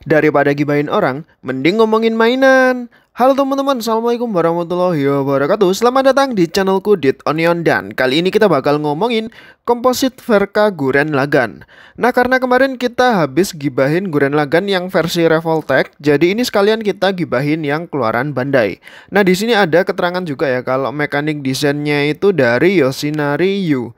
Daripada gibahin orang, mending ngomongin mainan. Halo teman-teman, Assalamualaikum warahmatullahi wabarakatuh. Selamat datang di channelku Dit Onion, dan kali ini kita bakal ngomongin komposit Verka Gurren Lagann. Nah, karena kemarin kita habis gibahin Gurren Lagann yang versi Revoltech, jadi ini sekalian kita gibahin yang keluaran Bandai. Nah, di sini ada keterangan juga ya kalau mekanik desainnya itu dari Yoshinari Yu.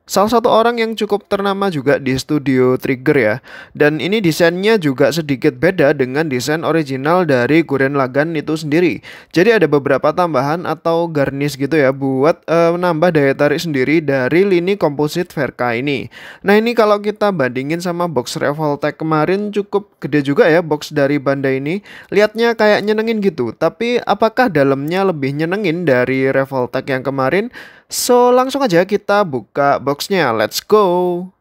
Salah satu orang yang cukup ternama juga di studio Trigger ya. Dan ini desainnya juga sedikit beda dengan desain original dari Gurren Lagann itu sendiri. Jadi ada beberapa tambahan atau garnish gitu ya buat menambah daya tarik sendiri dari lini komposit Verka ini. Nah, ini kalau kita bandingin sama box Revoltech kemarin cukup gede juga ya box dari Bandai ini. Lihatnya kayak nyenengin gitu. Tapi apakah dalamnya lebih nyenengin dari Revoltech yang kemarin? So, langsung aja kita buka boxnya. Let's go!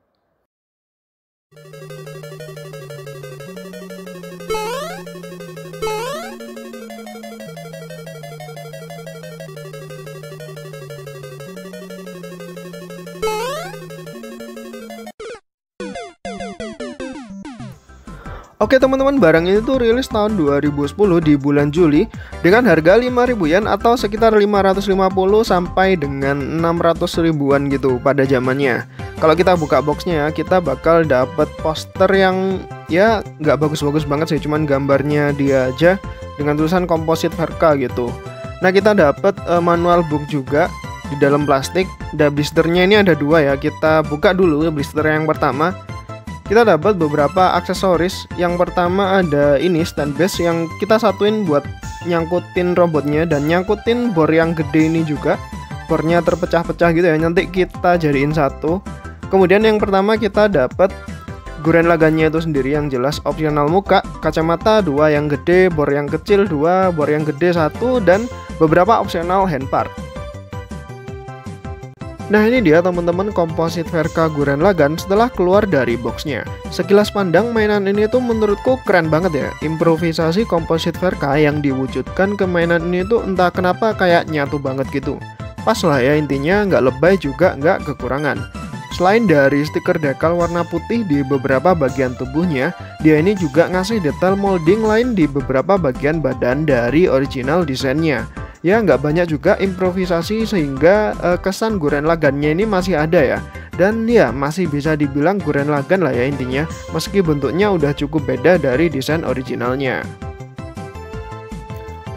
Oke teman-teman, barang ini tuh rilis tahun 2010 di bulan Juli dengan harga 5.000 yen atau sekitar 550 sampai dengan 600 ribuan gitu pada zamannya. Kalau kita buka boxnya, kita bakal dapet poster yang ya nggak bagus-bagus banget sih, cuman gambarnya dia aja dengan tulisan komposit Verka gitu. Nah, kita dapet manual book juga di dalam plastik. Dan blisternya ini ada dua ya. Kita buka dulu blister yang pertama. Kita dapat beberapa aksesoris. Yang pertama ada ini stand base yang kita satuin buat nyangkutin robotnya dan nyangkutin bor yang gede ini juga. Bornya terpecah-pecah gitu ya, nanti kita jadiin satu. Kemudian yang pertama kita dapat Gurren Lagann-nya itu sendiri yang jelas opsional muka, kacamata 2 yang gede, bor yang kecil 2, bor yang gede 1, dan beberapa opsional hand part. Nah, ini dia teman-teman komposit Verka Gurren Lagann setelah keluar dari boxnya. Sekilas pandang mainan ini tuh menurutku keren banget ya. Improvisasi komposit Verka yang diwujudkan ke mainan ini tuh entah kenapa kayak nyatu banget gitu. Pas lah ya, intinya nggak lebay juga nggak kekurangan. Selain dari stiker dekal warna putih di beberapa bagian tubuhnya, dia ini juga ngasih detail molding lain di beberapa bagian badan dari original desainnya. Ya, nggak banyak juga improvisasi sehingga kesan Gurren Lagann-nya ini masih ada ya. Dan ya masih bisa dibilang Gurren Lagann lah ya intinya, meski bentuknya udah cukup beda dari desain originalnya.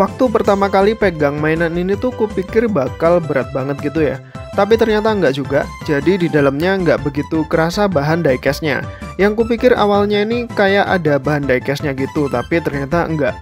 Waktu pertama kali pegang mainan ini tuh kupikir bakal berat banget gitu ya. Tapi ternyata nggak juga, jadi di dalamnya nggak begitu kerasa bahan diecast-nya. Yang kupikir awalnya ini kayak ada bahan diecast-nya gitu, tapi ternyata enggak.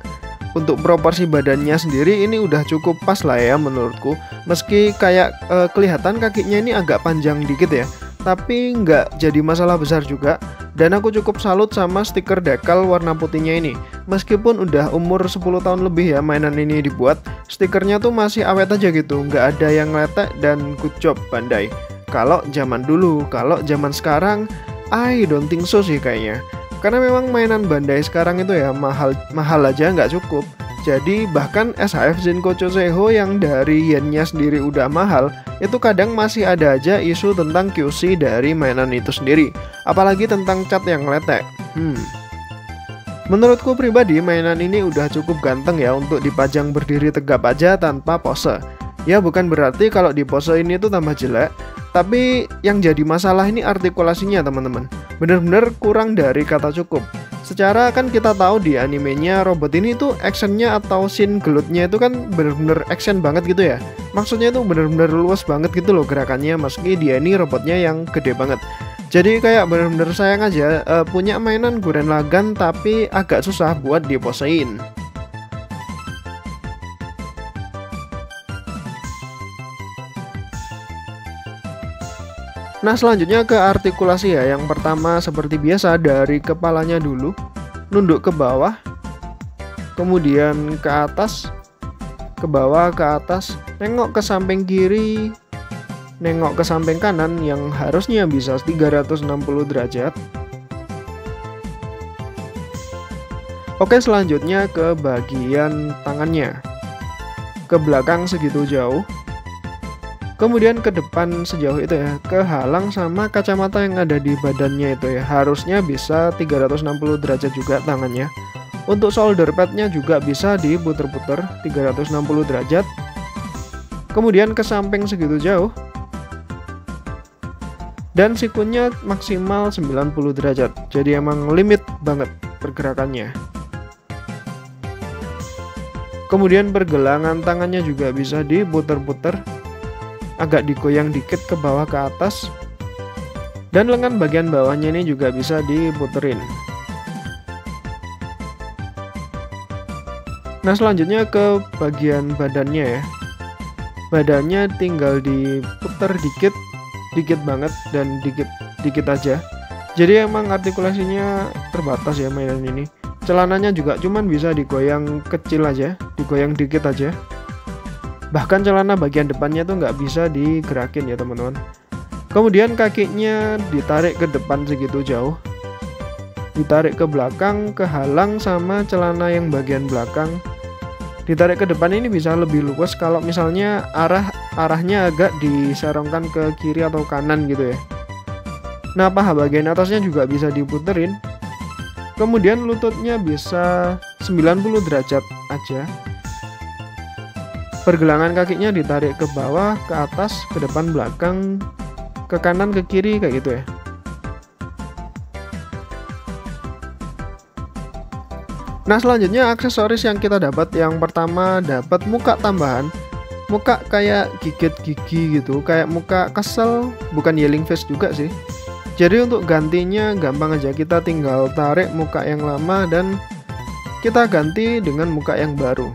Untuk proporsi badannya sendiri ini udah cukup pas lah ya menurutku. Meski kayak kelihatan kakinya ini agak panjang dikit ya, tapi nggak jadi masalah besar juga. Dan aku cukup salut sama stiker dekal warna putihnya ini. Meskipun udah umur 10 tahun lebih ya mainan ini dibuat, stikernya tuh masih awet aja gitu, nggak ada yang letek dan good job Bandai. Kalau zaman dulu, kalau zaman sekarang, I don't think so sih kayaknya. Karena memang mainan Bandai sekarang itu ya mahal aja nggak cukup. Jadi bahkan SHF Zenko Choseho yang dari yennya sendiri udah mahal, itu kadang masih ada aja isu tentang QC dari mainan itu sendiri. Apalagi tentang cat yang letek. Menurutku pribadi mainan ini udah cukup ganteng ya untuk dipajang berdiri tegap aja tanpa pose. Ya bukan berarti kalau di pose ini tuh tambah jelek, tapi yang jadi masalah ini artikulasinya teman-teman. Bener-bener kurang dari kata cukup. Secara kan kita tahu di animenya robot ini tuh actionnya atau scene gelutnya itu kan bener-bener action banget gitu ya. Maksudnya tuh bener-bener luas banget gitu loh gerakannya, meski dia ini robotnya yang gede banget. Jadi kayak bener-bener sayang aja punya mainan Gurren Lagann tapi agak susah buat diposein. Nah, selanjutnya ke artikulasi ya. Yang pertama seperti biasa dari kepalanya dulu, nunduk ke bawah, kemudian ke atas, ke bawah, ke atas, nengok ke samping kiri, nengok ke samping kanan yang harusnya bisa 360 derajat. Oke, selanjutnya ke bagian tangannya, ke belakang segitu jauh. Kemudian ke depan sejauh itu ya, kehalang sama kacamata yang ada di badannya itu ya. Harusnya bisa 360 derajat juga tangannya. Untuk shoulder padnya juga bisa diputer-puter 360 derajat, kemudian ke samping segitu jauh, dan sikunnya maksimal 90 derajat. Jadi emang limit banget pergerakannya. Kemudian pergelangan tangannya juga bisa diputer-puter, agak digoyang dikit ke bawah ke atas, dan lengan bagian bawahnya ini juga bisa diputerin. Nah, selanjutnya ke bagian badannya ya. Badannya tinggal diputer dikit banget dan dikit aja. Jadi emang artikulasinya terbatas ya mainan ini. Celananya juga cuman bisa digoyang kecil aja, digoyang dikit aja. Bahkan celana bagian depannya tuh nggak bisa digerakin ya teman-teman. Kemudian kakinya ditarik ke depan segitu jauh, ditarik ke belakang, kehalang sama celana yang bagian belakang. Ditarik ke depan ini bisa lebih luas kalau misalnya arahnya agak diserongkan ke kiri atau kanan gitu ya. Nah, paha bagian atasnya juga bisa diputerin. Kemudian lututnya bisa 90 derajat aja. Pergelangan kakinya ditarik ke bawah, ke atas, ke depan, belakang, ke kanan, ke kiri kayak gitu ya. Nah, selanjutnya aksesoris yang kita dapat, yang pertama dapat muka tambahan. Muka kayak gigit gigi gitu, kayak muka kesel, bukan yelling face juga sih. Jadi untuk gantinya gampang aja, kita tinggal tarik muka yang lama dan kita ganti dengan muka yang baru.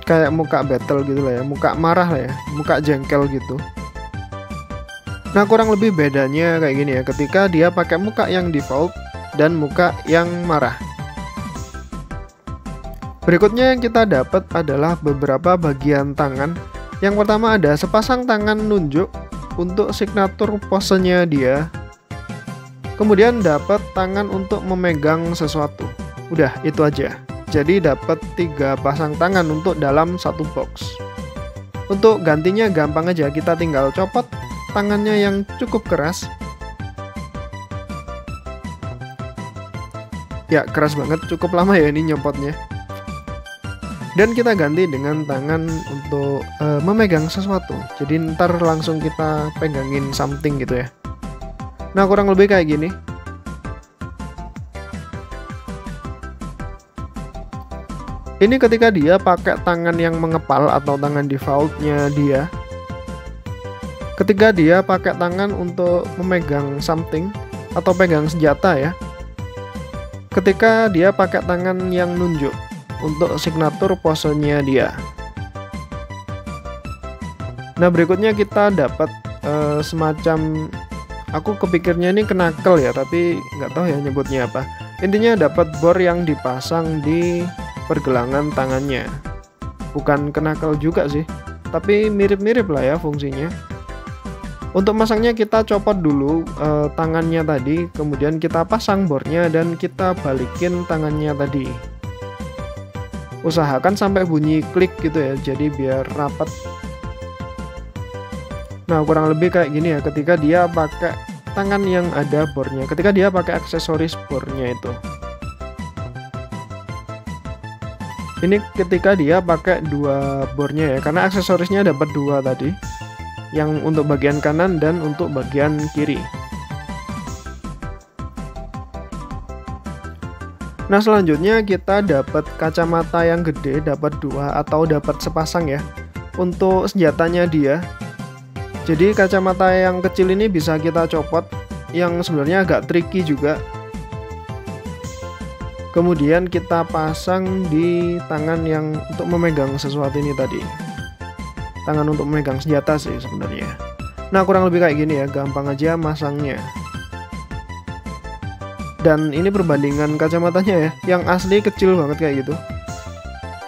Kayak muka battle gitu lah ya, muka marah lah ya, muka jengkel gitu. Nah, kurang lebih bedanya kayak gini ya, ketika dia pakai muka yang default dan muka yang marah. Berikutnya yang kita dapat adalah beberapa bagian tangan. Yang pertama ada sepasang tangan nunjuk untuk signatur posenya dia. Kemudian dapat tangan untuk memegang sesuatu. Udah, itu aja. Jadi dapat 3 pasang tangan untuk dalam satu box. Untuk gantinya gampang aja, kita tinggal copot tangannya yang cukup keras. Ya, keras banget, cukup lama ya ini nyopotnya. Dan kita ganti dengan tangan untuk memegang sesuatu. Jadi ntar langsung kita pegangin something gitu ya. Nah, kurang lebih kayak gini. Ini ketika dia pakai tangan yang mengepal atau tangan defaultnya dia. Ketika dia pakai tangan untuk memegang something atau pegang senjata ya. Ketika dia pakai tangan yang nunjuk untuk signatur posenya dia. Nah, berikutnya kita dapat semacam, aku kepikirnya ini knuckle ya, tapi nggak tahu ya nyebutnya apa. Intinya dapat bor yang dipasang di pergelangan tangannya. Bukan knuckle juga sih, tapi mirip-mirip lah ya fungsinya. Untuk masangnya kita copot dulu tangannya tadi, kemudian kita pasang bornya dan kita balikin tangannya tadi. Usahakan sampai bunyi klik gitu ya, jadi biar rapat. Nah, kurang lebih kayak gini ya ketika dia pakai tangan yang ada bornya, ketika dia pakai aksesoris bornya itu. Ini ketika dia pakai 2 bornya ya, karena aksesorisnya dapat 2 tadi, yang untuk bagian kanan dan untuk bagian kiri. Nah, selanjutnya kita dapat kacamata yang gede, dapat 2 atau dapat sepasang ya. Untuk senjatanya dia. Jadi kacamata yang kecil ini bisa kita copot, yang sebenarnya agak tricky juga. Kemudian kita pasang di tangan yang untuk memegang sesuatu ini tadi. Tangan untuk memegang senjata sih sebenarnya. Nah, kurang lebih kayak gini ya, gampang aja masangnya. Dan ini perbandingan kacamatanya ya, yang asli kecil banget kayak gitu.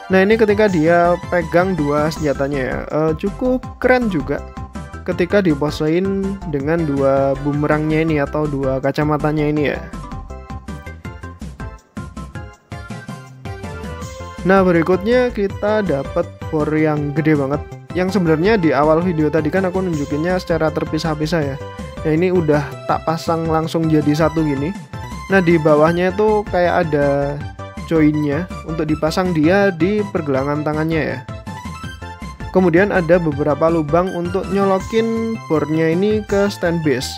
Nah, ini ketika dia pegang 2 senjatanya ya, cukup keren juga. Ketika diposein dengan 2 bumerangnya ini atau 2 kacamatanya ini ya. Nah, berikutnya kita dapat bor yang gede banget. Yang sebenarnya di awal video tadi kan aku nunjukinnya secara terpisah-pisah ya. Nah, ini udah tak pasang langsung jadi satu gini. Nah di bawahnya itu kayak ada joinnya untuk dipasang dia di pergelangan tangannya ya. Kemudian ada beberapa lubang untuk nyolokin bornya ini ke stand base.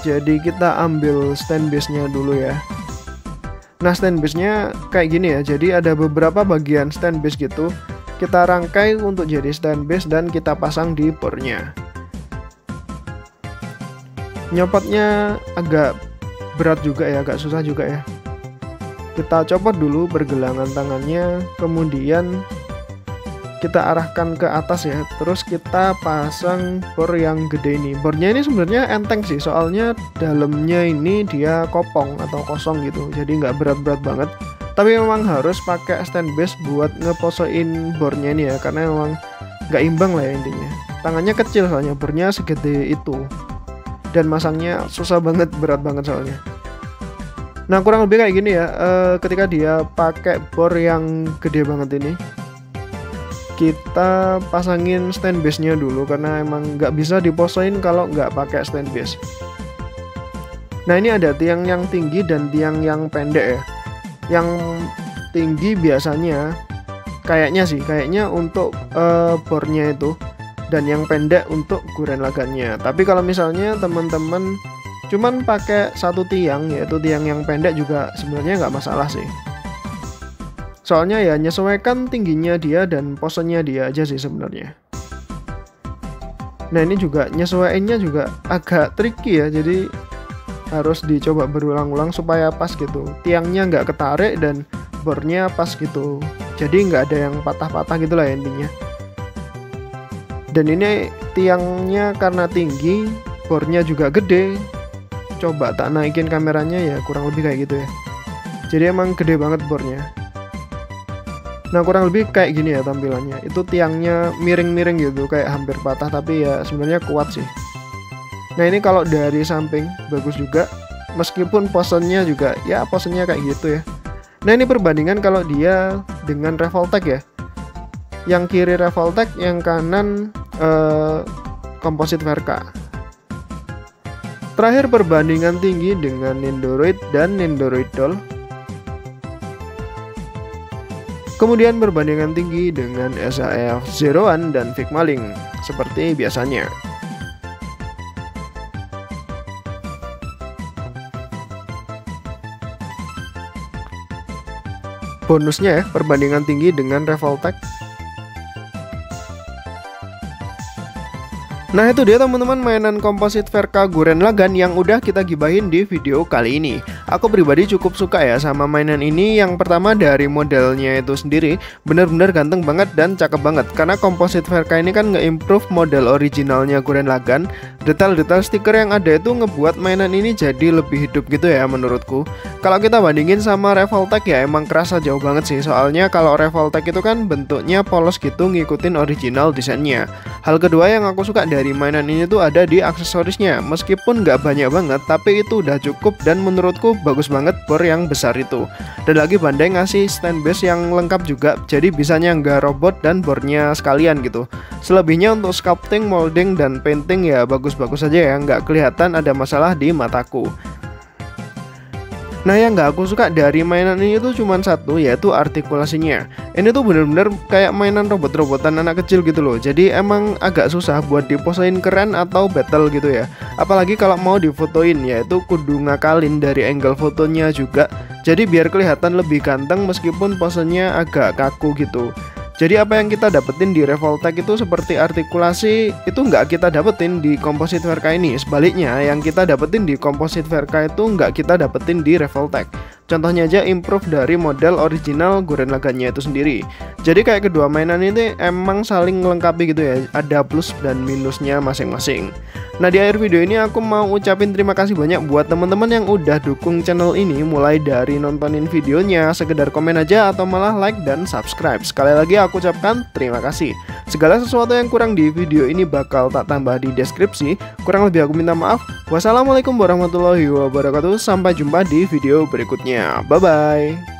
Jadi kita ambil stand base-nya dulu ya. Nah stand base-nya kayak gini ya. Jadi ada beberapa bagian stand base gitu. Kita rangkai untuk jadi stand base dan kita pasang di bornya. Nyopotnya agak berat juga ya, agak susah juga ya. Kita copot dulu pergelangan tangannya, kemudian kita arahkan ke atas ya. Terus kita pasang bor yang gede ini. Bornya ini sebenarnya enteng sih, soalnya dalamnya ini dia kopong atau kosong gitu, jadi nggak berat-berat banget. Tapi memang harus pakai stand base buat ngeposoin bornya ini ya, karena memang nggak imbang lah ya intinya. Tangannya kecil soalnya, bornya segede itu, dan masangnya susah banget, berat banget soalnya. Nah kurang lebih kayak gini ya. Ketika dia pakai bor yang gede banget ini, kita pasangin stand base-nya dulu karena emang nggak bisa diposoin kalau nggak pakai stand base. Nah ini ada tiang yang tinggi dan tiang yang pendek ya. Yang tinggi biasanya kayaknya untuk bornya itu, dan yang pendek untuk guren lagannya. Tapi kalau misalnya teman-teman cuman pakai satu tiang, yaitu tiang yang pendek, juga sebenarnya nggak masalah sih. Soalnya ya nyesuaikan tingginya dia dan posenya dia aja sih sebenarnya. Nah ini juga nyesuaiinnya juga agak tricky ya, jadi harus dicoba berulang-ulang supaya pas gitu. Tiangnya nggak ketarik dan bornya pas gitu. Jadi nggak ada yang patah-patah gitu lah intinya. Dan ini tiangnya karena tinggi, bornya juga gede. Coba tak naikin kameranya ya, kurang lebih kayak gitu ya. Jadi emang gede banget bornya. Nah kurang lebih kayak gini ya tampilannya. Itu tiangnya miring-miring gitu, kayak hampir patah, tapi ya sebenarnya kuat sih. Nah ini kalau dari samping bagus juga, meskipun posenya juga ya posenya kayak gitu ya. Nah ini perbandingan kalau dia dengan Revoltech ya. Yang kiri Revoltech, yang kanan Composite Verka. Terakhir perbandingan tinggi dengan Nendoroid dan Nendoroid Doll. Kemudian perbandingan tinggi dengan SAF Zero-One dan Figmaling seperti biasanya. Bonusnya ya, perbandingan tinggi dengan Revoltech. Nah itu dia teman-teman mainan Composite Verka Gurren Lagann yang udah kita gibahin di video kali ini. Aku pribadi cukup suka ya sama mainan ini. Yang pertama dari modelnya itu sendiri, bener-bener ganteng banget dan cakep banget. Karena Composite Verka ini kan nge-improve model originalnya Gurren Lagann. Detail-detail stiker yang ada itu ngebuat mainan ini jadi lebih hidup gitu ya menurutku. Kalau kita bandingin sama Revoltech ya emang kerasa jauh banget sih. Soalnya kalau Revoltech itu kan bentuknya polos gitu, ngikutin original desainnya. Hal kedua yang aku suka dari mainan ini tuh ada di aksesorisnya. Meskipun nggak banyak banget, tapi itu udah cukup dan menurutku bagus banget bor yang besar itu. Dan lagi Bandai ngasih stand base yang lengkap juga, jadi bisa nyangga robot dan bornya sekalian gitu. Selebihnya untuk sculpting, molding, dan painting ya bagus-bagus aja ya, nggak kelihatan ada masalah di mataku. Nah yang nggak aku suka dari mainan ini tuh cuma satu, yaitu artikulasinya. Ini tuh bener-bener kayak mainan robot-robotan anak kecil gitu loh. Jadi emang agak susah buat diposain keren atau battle gitu ya. Apalagi kalau mau difotoin, yaitu kudu ngakalin dari angle fotonya juga. Jadi biar kelihatan lebih ganteng meskipun posenya agak kaku gitu. Jadi apa yang kita dapetin di Revoltech itu seperti artikulasi itu nggak kita dapetin di Composite Verka ini. Sebaliknya yang kita dapetin di Composite Verka itu nggak kita dapetin di Revoltech. Contohnya aja improve dari model original Gurren Lagann-nya itu sendiri. Jadi kayak kedua mainan ini emang saling melengkapi gitu ya. Ada plus dan minusnya masing-masing. Nah di akhir video ini aku mau ucapin terima kasih banyak buat teman-teman yang udah dukung channel ini. Mulai dari nontonin videonya, sekedar komen aja, atau malah like dan subscribe. Sekali lagi aku ucapkan terima kasih. Segala sesuatu yang kurang di video ini bakal tak tambah di deskripsi. Kurang lebih aku minta maaf. Wassalamualaikum warahmatullahi wabarakatuh. Sampai jumpa di video berikutnya. Bye-bye.